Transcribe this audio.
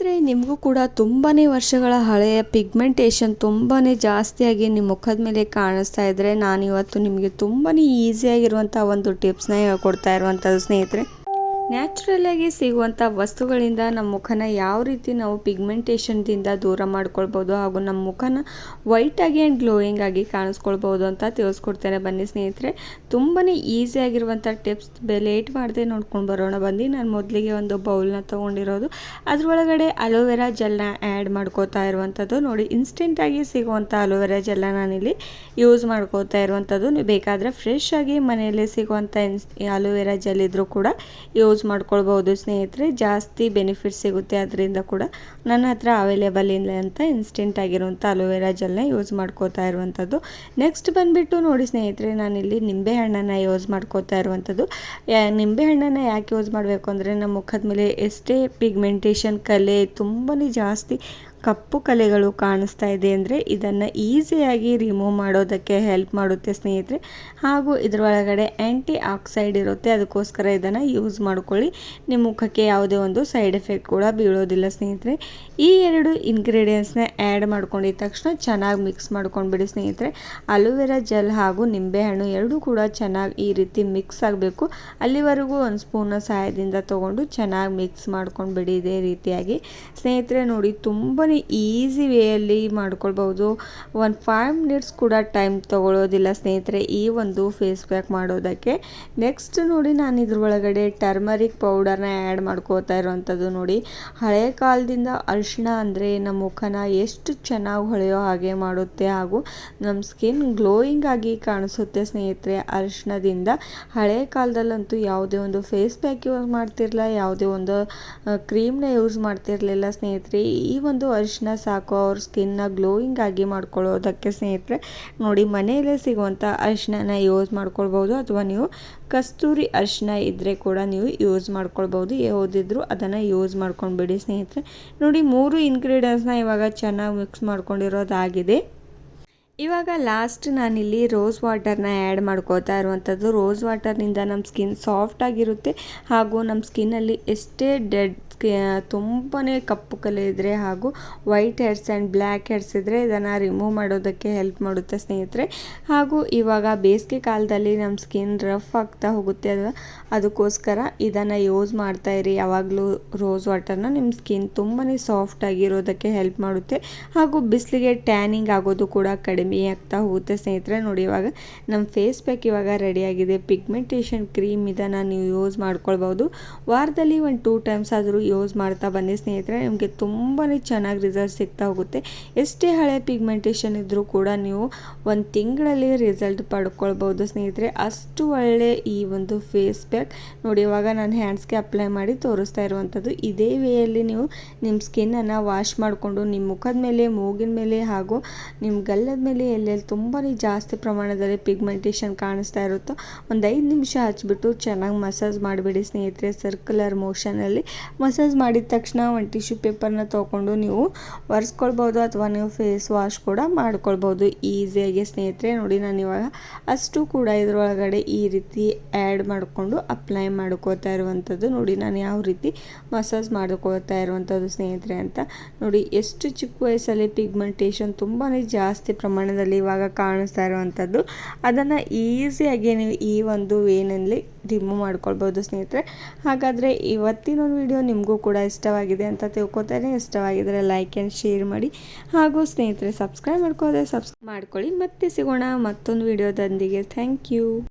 ಸ್ನೇಹಿತರೆ, ನಿಮಗೂ ಕೂಡ ತುಂಬಾ ವರ್ಷಗಳ ಹಳೆಯ ಪಿಗ್ಮೆಂಟೇಷನ್ ತುಂಬಾ ಜಾಸ್ತಿಯಾಗಿ ನಿಮ್ಮ ಮುಖದ ಮೇಲೆ ಕಾಣಿಸ್ತಾ ಇದ್ದರೆ, ನಾನಿವತ್ತು ನಿಮಗೆ ತುಂಬಾ ಈಸಿಯಾಗಿರುವಂಥ ಒಂದು ಟಿಪ್ಸ್ನ ಹೇಳ್ಕೊಡ್ತಾ ಇರುವಂಥದ್ದು. ಸ್ನೇಹಿತರೆ, ನ್ಯಾಚುರಲಾಗಿ ಸಿಗುವಂಥ ವಸ್ತುಗಳಿಂದ ನಮ್ಮ ಮುಖನ ಯಾವ ರೀತಿ ನಾವು ಪಿಗ್ಮೆಂಟೇಷನ್ದಿಂದ ದೂರ ಮಾಡ್ಕೊಳ್ಬೋದು ಹಾಗೂ ನಮ್ಮ ಮುಖನ ವೈಟಾಗಿ ಆ್ಯಂಡ್ ಗ್ಲೋಯಿಂಗ್ ಆಗಿ ಕಾಣಿಸ್ಕೊಳ್ಬೋದು ಅಂತ ತಿಳಿಸ್ಕೊಡ್ತೇನೆ. ಬನ್ನಿ ಸ್ನೇಹಿತರೆ, ತುಂಬಾ ಈಸಿಯಾಗಿರುವಂಥ ಟಿಪ್ಸ್ ಲೇಟ್ ಮಾಡದೆ ನೋಡ್ಕೊಂಡು ಬರೋಣ. ಬನ್ನಿ, ನಾನು ಮೊದಲಿಗೆ ಒಂದು ಬೌಲ್ನ ತೊಗೊಂಡಿರೋದು, ಅದರೊಳಗಡೆ ಅಲೋವೆರಾ ಜೆಲ್ನ ಆ್ಯಡ್ ಮಾಡ್ಕೋತಾ ಇರುವಂಥದ್ದು. ನೋಡಿ, ಇನ್ಸ್ಟೆಂಟಾಗಿ ಸಿಗುವಂಥ ಅಲೋವೆರಾ ಜೆಲ್ನ ನಾನಿಲ್ಲಿ ಯೂಸ್ ಮಾಡ್ಕೋತಾ ಇರುವಂಥದ್ದು. ನೀವು ಬೇಕಾದರೆ ಫ್ರೆಶ್ ಆಗಿ ಮನೆಯಲ್ಲೇ ಸಿಗುವಂಥ ಅಲೋವೆರಾ ಜೆಲ್ ಇದ್ದರೂ ಕೂಡ ಯೂಸ್ ಮಾಡ್ಕೊಳ್ಬೋದು. ಸ್ನೇಹಿತರೆ, ಜಾಸ್ತಿ ಬೆನಿಫಿಟ್ ಸಿಗುತ್ತೆ ಅದರಿಂದ ಕೂಡ. ನನ್ನ ಹತ್ರ ಅವೈಲೇಬಲ್ ಇಲ್ಲ ಅಂತ ಇನ್ಸ್ಟೆಂಟ್ ಆಗಿರುವಂಥ ಅಲೋವೆರಾ ಜೆಲ್ನ ಯೂಸ್ ಮಾಡ್ಕೋತಾ ಇರುವಂಥದ್ದು. ನೆಕ್ಸ್ಟ್ ಬಂದುಬಿಟ್ಟು ನೋಡಿ ಸ್ನೇಹಿತರೆ, ನಾನಿಲ್ಲಿ ನಿಂಬೆಹಣ್ಣನ್ನು ಯೂಸ್ ಮಾಡ್ಕೋತಾ ಇರುವಂಥದ್ದು. ನಿಂಬೆಹಣ್ಣನ್ನು ಯಾಕೆ ಯೂಸ್ ಮಾಡಬೇಕು ಅಂದರೆ, ನಮ್ಮ ಮುಖದ ಮೇಲೆ ಎಷ್ಟೇ ಪಿಗ್ಮೆಂಟೇಷನ್ ಕಲೆ ತುಂಬಾ ಜಾಸ್ತಿ ಕಪ್ಪು ಕಲೆಗಳು ಕಾಣಿಸ್ತಾ ಇದೆ ಅಂದರೆ ಇದನ್ನು ಈಸಿಯಾಗಿ ರಿಮೂವ್ ಮಾಡೋದಕ್ಕೆ ಹೆಲ್ಪ್ ಮಾಡುತ್ತೆ ಸ್ನೇಹಿತರೆ. ಹಾಗೂ ಇದರೊಳಗಡೆ ಆ್ಯಂಟಿ ಆಕ್ಸೈಡ್ ಇರುತ್ತೆ, ಅದಕ್ಕೋಸ್ಕರ ಇದನ್ನು ಯೂಸ್ ಮಾಡ್ಕೊಳ್ಳಿ. ನಿಮ್ಮ ಮುಖಕ್ಕೆ ಯಾವುದೇ ಒಂದು ಸೈಡ್ ಎಫೆಕ್ಟ್ ಕೂಡ ಬೀಳೋದಿಲ್ಲ ಸ್ನೇಹಿತರೆ. ಈ ಎರಡು ಇಂಗ್ರೀಡಿಯೆಂಟ್ಸ್ನ ಆ್ಯಡ್ ಮಾಡ್ಕೊಂಡಿದ್ದ ತಕ್ಷಣ ಚೆನ್ನಾಗಿ ಮಿಕ್ಸ್ ಮಾಡ್ಕೊಂಡ್ಬಿಡಿ ಸ್ನೇಹಿತರೆ. ಅಲೋವೆರಾ ಜೆಲ್ ಹಾಗೂ ನಿಂಬೆಹಣ್ಣು ಎರಡೂ ಕೂಡ ಚೆನ್ನಾಗಿ ಈ ರೀತಿ ಮಿಕ್ಸ್ ಆಗಬೇಕು. ಅಲ್ಲಿವರೆಗೂ ಒಂದು ಸ್ಪೂನ್ನ ಸಹಾಯದಿಂದ ತೊಗೊಂಡು ಚೆನ್ನಾಗಿ ಮಿಕ್ಸ್ ಮಾಡ್ಕೊಂಡ್ಬಿಡಿ ಇದೇ ರೀತಿಯಾಗಿ. ಸ್ನೇಹಿತರೆ ನೋಡಿ, ತುಂಬಾ ಈಸಿ ವೇಯಲ್ಲಿ ಮಾಡ್ಕೊಳ್ಬೋದು. 5 ಮಿನಿಟ್ಸ್ ಕೂಡ ಟೈಮ್ ತೊಗೊಳ್ಳೋದಿಲ್ಲ ಸ್ನೇಹಿತರೆ ಈ ಒಂದು ಫೇಸ್ ಪ್ಯಾಕ್ ಮಾಡೋದಕ್ಕೆ. ನೆಕ್ಸ್ಟ್ ನೋಡಿ, ನಾನು ಇದ್ರೊಳಗಡೆ ಟರ್ಮರಿಕ್ ಪೌಡರ್ನ ಆ್ಯಡ್ ಮಾಡ್ಕೋತಾ ಇರೋವಂಥದ್ದು. ನೋಡಿ, ಹಳೆಯ ಕಾಲದಿಂದ ಅರಿಶಿಣ ಅಂದರೆ ನಮ್ಮ ಮುಖನ ಎಷ್ಟು ಚೆನ್ನಾಗಿ ಹೊಳೆಯೋ ಹಾಗೆ ಮಾಡುತ್ತೆ ಹಾಗೂ ನಮ್ಮ ಸ್ಕಿನ್ ಗ್ಲೋಯಿಂಗ್ ಆಗಿ ಕಾಣಿಸುತ್ತೆ ಸ್ನೇಹಿತರೆ. ಅರಿಶಿಣದಿಂದ ಹಳೆಯ ಕಾಲದಲ್ಲಂತೂ ಯಾವುದೇ ಒಂದು ಫೇಸ್ ಪ್ಯಾಕ್ ಯೂಸ್ ಮಾಡ್ತಿರಲಿಲ್ಲ, ಯಾವುದೇ ಒಂದು ಕ್ರೀಮ್ನ ಯೂಸ್ ಮಾಡ್ತಿರಲಿಲ್ಲ ಸ್ನೇಹಿತರೆ. ಈ ಒಂದು ಅರಿಶಿನ ಸಾಕು ಅವ್ರ ಸ್ಕಿನ್ನ ಗ್ಲೋಯಿಂಗ್ ಆಗಿ ಮಾಡ್ಕೊಳ್ಳೋದಕ್ಕೆ ಸ್ನೇಹಿತರೆ. ನೋಡಿ, ಮನೆಯಲ್ಲೇ ಸಿಗುವಂಥ ಅರಿಶಿನ ಯೂಸ್ ಮಾಡ್ಕೊಳ್ಬೋದು, ಅಥವಾ ನೀವು ಕಸ್ತೂರಿ ಅರಿಶಿನ ಇದ್ದರೆ ಕೂಡ ನೀವು ಯೂಸ್ ಮಾಡ್ಕೊಳ್ಬೋದು. ಯಾವುದಿದ್ರೂ ಅದನ್ನು ಯೂಸ್ ಮಾಡ್ಕೊಂಡ್ಬಿಡಿ ಸ್ನೇಹಿತರೆ. ನೋಡಿ, 3 ಇಂಗ್ರೀಡಿಯೆಂಟ್ಸ್ನ ಇವಾಗ ಚೆನ್ನಾಗಿ ಮಿಕ್ಸ್ ಮಾಡ್ಕೊಂಡಿರೋದಾಗಿದೆ. ಇವಾಗ ಲಾಸ್ಟ್ ನಾನಿಲ್ಲಿ ರೋಸ್ ವಾಟರ್ನ ಆ್ಯಡ್ ಮಾಡ್ಕೋತಾ ಇರುವಂಥದ್ದು. ರೋಸ್ ವಾಟರ್ನಿಂದ ನಮ್ಮ ಸ್ಕಿನ್ ಸಾಫ್ಟ್ ಆಗಿರುತ್ತೆ ಹಾಗೂ ನಮ್ಮ ಸ್ಕಿನ್ನಲ್ಲಿ ಎಷ್ಟೇ ಡೆಡ್ ತುಂಬಾ ಕಪ್ಪು ಕಲೆ ಇದ್ದರೆ ಹಾಗೂ white hairs and black hairs ಇದ್ದರೆ ಇದನ್ನು ರಿಮೂವ್ ಮಾಡೋದಕ್ಕೆ ಹೆಲ್ಪ್ ಮಾಡುತ್ತೆ ಸ್ನೇಹಿತರೆ. ಹಾಗೂ ಇವಾಗ ಬೇಸಿಗೆ ಕಾಲದಲ್ಲಿ ನಮ್ಮ ಸ್ಕಿನ್ ರಫ್ ಆಗ್ತಾ ಹೋಗುತ್ತೆ ಅಲ್ವಾ, ಅದಕ್ಕೋಸ್ಕರ ಇದನ್ನು ಯೂಸ್ ಮಾಡ್ತಾಯಿರಿ ಯಾವಾಗಲೂ. ರೋಸ್ ವಾಟರ್ನ ನಿಮ್ಮ ಸ್ಕಿನ್ ತುಂಬಾ ಸಾಫ್ಟ್ ಆಗಿರೋದಕ್ಕೆ ಹೆಲ್ಪ್ ಮಾಡುತ್ತೆ ಹಾಗೂ ಬಿಸಿಲಿಗೆ ಟ್ಯಾನಿಂಗ್ ಆಗೋದು ಕೂಡ ಕಡಿಮೆ ಆಗ್ತಾ ಹೋಗುತ್ತೆ ಸ್ನೇಹಿತರೆ. ನೋಡಿ, ಇವಾಗ ನಮ್ಮ ಫೇಸ್ ಪ್ಯಾಕ್ ಇವಾಗ ರೆಡಿಯಾಗಿದೆ. ಪಿಗ್ಮೆಂಟೇಷನ್ ಕ್ರೀಮ್ ಇದನ್ನು ನೀವು ಯೂಸ್ ಮಾಡ್ಕೊಳ್ಬೋದು. ವಾರದಲ್ಲಿ 1-2 ಟೈಮ್ಸ್ ಆದರೂ ಯೂಸ್ ಮಾಡ್ತಾ ಬನ್ನಿ ಸ್ನೇಹಿತರೆ. ನಿಮಗೆ ತುಂಬಾ ಚೆನ್ನಾಗಿ ರಿಸಲ್ಟ್ ಸಿಗ್ತಾ ಹೋಗುತ್ತೆ. ಎಷ್ಟೇ ಹಳೆ ಪಿಗ್ಮೆಂಟೇಷನ್ ಇದ್ದರೂ ಕೂಡ ನೀವು 1 ತಿಂಗಳಲ್ಲಿ ರಿಸಲ್ಟ್ ಪಡ್ಕೊಳ್ಬೋದು ಸ್ನೇಹಿತರೆ. ಅಷ್ಟು ಒಳ್ಳೆ ಈ ಒಂದು ಫೇಸ್ ಪ್ಯಾಕ್. ನೋಡಿ, ಇವಾಗ ನಾನು ಹ್ಯಾಂಡ್ಸ್ಗೆ ಅಪ್ಲೈ ಮಾಡಿ ತೋರಿಸ್ತಾ ಇರುವಂಥದ್ದು. ಇದೇ ವೇಯಲ್ಲಿ ನೀವು ನಿಮ್ಮ ಸ್ಕಿನ್ನನ್ನು ವಾಶ್ ಮಾಡಿಕೊಂಡು ನಿಮ್ಮ ಮುಖದ ಮೇಲೆ, ಮೂಗಿನ ಮೇಲೆ ಹಾಗೂ ನಿಮ್ಮ ಗಲ್ಲದ ಮೇಲೆ ಎಲ್ಲೆಲ್ಲಿ ತುಂಬಾ ಜಾಸ್ತಿ ಪ್ರಮಾಣದಲ್ಲಿ ಪಿಗ್ಮೆಂಟೇಷನ್ ಕಾಣಿಸ್ತಾ ಇರುತ್ತೋ 5 ನಿಮಿಷ ಹಚ್ಬಿಟ್ಟು ಚೆನ್ನಾಗಿ ಮಸಾಜ್ ಮಾಡಿಬಿಡಿ ಸ್ನೇಹಿತರೆ. ಸರ್ಕ್ಯುಲರ್ ಮೋಷನಲ್ಲಿ ಮಸಾಜ್ ಮಾಡಿದ ತಕ್ಷಣ ಒಂದು ಟಿಶ್ಯೂ ಪೇಪರ್ನ ತೊಗೊಂಡು ನೀವು ಒರೆಸ್ಕೊಳ್ಬೋದು, ಅಥವಾ ನೀವು ಫೇಸ್ ವಾಶ್ ಕೂಡ ಮಾಡ್ಕೊಳ್ಬೋದು ಈಸಿಯಾಗಿ ಸ್ನೇಹಿತರೆ. ನೋಡಿ, ನಾನು ಇವಾಗ ಅಷ್ಟು ಕೂಡ ಇದರೊಳಗಡೆ ಈ ರೀತಿ ಆ್ಯಡ್ ಮಾಡಿಕೊಂಡು ಅಪ್ಲೈ ಮಾಡ್ಕೋತಾ ಇರುವಂಥದ್ದು. ನೋಡಿ, ನಾನು ಯಾವ ರೀತಿ ಮಸಾಜ್ ಮಾಡ್ಕೊಳ್ತಾ ಇರುವಂಥದ್ದು ಸ್ನೇಹಿತರೆ ಅಂತ. ನೋಡಿ, ಎಷ್ಟು ಚಿಕ್ಕ ವಯಸ್ಸಲ್ಲಿ ಪಿಗ್ಮೆಂಟೇಷನ್ ತುಂಬಾ ಜಾಸ್ತಿ ಪ್ರಮಾಣದಲ್ಲಿ ಇವಾಗ ಕಾಣಿಸ್ತಾ ಇರುವಂಥದ್ದು. ಅದನ್ನು ಈಸಿಯಾಗಿ ನೀವು ಈ ಒಂದು ವೇನಲ್ಲಿ ರಿಮೂವ್ ಮಾಡ್ಕೊಳ್ಬೋದು ಸ್ನೇಹಿತರೆ. ಹಾಗಾದರೆ ಇವತ್ತಿನ ಒಂದು ವಿಡಿಯೋ ನಿಮಗೂ ಕೂಡ ಇಷ್ಟವಾಗಿದೆ ಅಂತ ತಿಳ್ಕೊತಾರೆ. ಇಷ್ಟವಾಗಿದ್ದರೆ ಲೈಕ್ ಆ್ಯಂಡ್ ಶೇರ್ ಮಾಡಿ ಹಾಗೂ ಸ್ನೇಹಿತರೆ ಸಬ್ಸ್ಕ್ರೈಬ್ ಮಾಡ್ಕೊಳ್ಳಿ. ಮತ್ತೆ ಸಿಗೋಣ ಮತ್ತೊಂದು ವಿಡಿಯೋದೊಂದಿಗೆ. Thank you.